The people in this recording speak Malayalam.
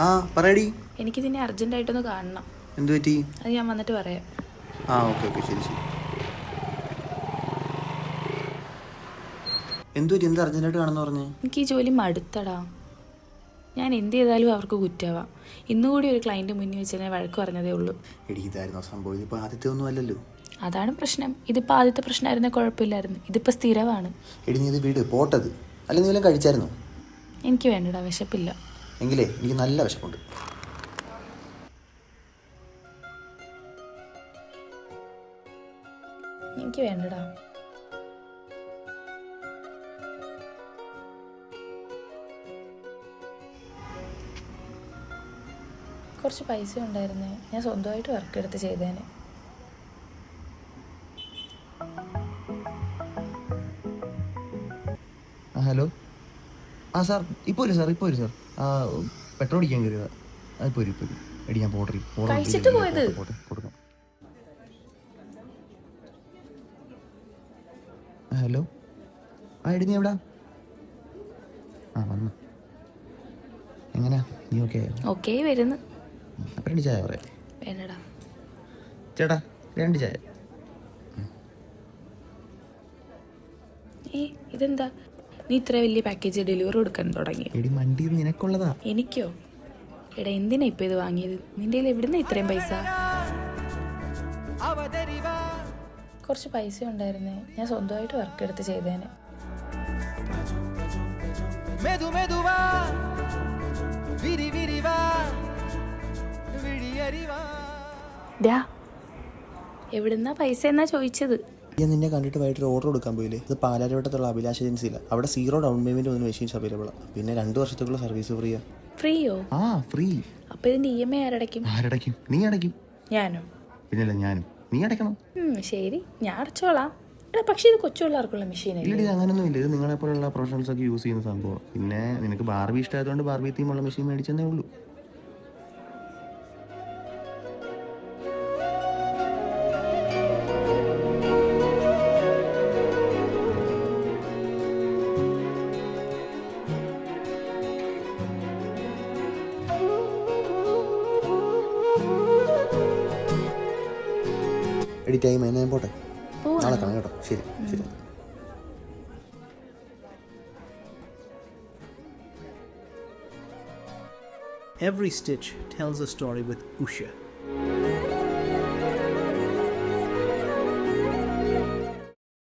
ആ പറയടി. എനിക്ക് നിന്നെ അർജന്റായിട്ടൊന്ന് കാണണം. എന്തു പറ്റി? അത് ഞാൻ വന്നിട്ട് പറയാം. ആ ഓക്കെ ഓക്കെ ശരി ശരി. എന്തു പറ്റി? എന്ത് അർജന്റായിട്ട് കാണുന്നു പറഞ്ഞേ? എനിക്ക് ഈ ജോലി മടുത്തടാ. ഞാൻ എന്ത് ചെയ്താലും അവർക്ക് കുറ്റമാവാം. ഇന്നുകൂടി ഒരു ക്ലയൻറ്റ് മുന്നിൽ വെച്ച് തന്നെ വഴക്ക് പറഞ്ഞതേ ഉള്ളൂ. എടി ഇതായിരുന്നു സംഭവം. ഇതിപ്പോൾ ആദ്യത്തെ ഒന്നും അല്ലല്ലോ. അതാണ് പ്രശ്നം. ഇതിപ്പോൾ ആദ്യത്തെ പ്രശ്നമായിരുന്നേ കുഴപ്പമില്ലായിരുന്നു. ഇതിപ്പോൾ സ്ഥിരമാണ്. എടി നീ ഇത് വീട് പോട്ടത്. അല്ല നീ വല്ലതും കഴിച്ചായിരുന്നോ? എനിക്ക് വേണ്ടടാ, വിശപ്പില്ല. എങ്കിലേ എനിക്ക് നല്ല വിശപ്പുണ്ട്. എനിക്ക് വേണ്ടടാ. കുറച്ച് പൈസ ഉണ്ടായിരുന്നേ, ഞാൻ സ്വന്തമായിട്ട് വർക്ക് എടുത്ത് ചെയ്തേനെ. ഹലോ. ആ സാർ ഇപ്പോൾ വരും സാർ, ഇപ്പോൾ വരും സാർ. പെട്രോൾ അടിക്കാൻ കയറിയതാ. ഇപ്പോൾ വരും ഇപ്പോൾ വരും. എടി ഞാൻ പോട്ടെ. കഴിച്ചിട്ട് പോയത്. കൊടുക്കാം. ഹലോ. എടി നീ എവിടാ? വന്നു. എങ്ങനെയാ നീ? ഓക്കെ വരുന്നു. അപ്പം 2 ചായ പറയാം. വേണ്ടടാ. ചേട്ടാ 2 ചായ. ഇതെന്താ നീ ഇത്ര വലിയ പാക്കേജ് ഡെലിവറി കൊടുക്കാൻ തുടങ്ങി? എടി മണ്ടി നിനക്കുള്ളതാ. എനിക്കോ? എടാ എന്തിനാ ഇപ്പം ഇത് വാങ്ങിയത്? നിന്റെ കയ്യിൽ എവിടുന്ന ഇത്രയും പൈസ? കുറച്ച് പൈസ ഉണ്ടായിരുന്നേ, ഞാൻ സ്വന്തമായിട്ട് വർക്ക് എടുത്ത് ചെയ്തേനെ. എവിടുന്നാ പൈസ എന്നാ ചോദിച്ചത്? ഞാൻ നിന്നെ കണ്ടിട്ട് വൈകിട്ട് ഓർഡർ കൊടുക്കാൻ പോയില്ലേ? ഇത് പാലാരിവട്ടത്തുള്ള അഭിലാഷ് ഏജൻസിയില്ല. അവിടെ 0 ഡൗൺ പേയ്മെന്റ് ഒന്നും മെഷീൻസ് അവൈലബിൾ ആണ്. പിന്നെ 2 വർഷത്തേക്കുള്ള സർവീസ് ഫ്രീയാ. ഫ്രീയോ? ഫ്രീ. അപ്പൊ ഇതിന്റെ EMI ആരടയ്ക്കും? നീ അടയ്ക്കും. ഞാനോ? പിന്നല്ല ഞാനും. നീ അടയ്ക്കണം. ശരി, ഞാൻ അടച്ചോളാം. എടാ പക്ഷേ ഇത് കൊച്ചുപിള്ളേർക്കുള്ള മെഷീൻ ഇല്ല. അങ്ങനൊന്നും ഇല്ല. ഇത് നിങ്ങളെപ്പോലുള്ള പ്രൊഫഷണൽസ് ഒക്കെ യൂസ് ചെയ്യുന്ന സംഭവം. പിന്നെ നിനക്ക് ബാർബി ഇഷ്ടമായതുകൊണ്ട് ബാർബി തീമുള്ള മെഷീൻ മേടിച്ചെന്നേ ഉള്ളൂ. എടി ടൈം എന്നാ ഞാൻ പോട്ടെ. നാളെ കാണാം കേട്ടോ. ശരി ശരി. Every stitch tells a story with Usha.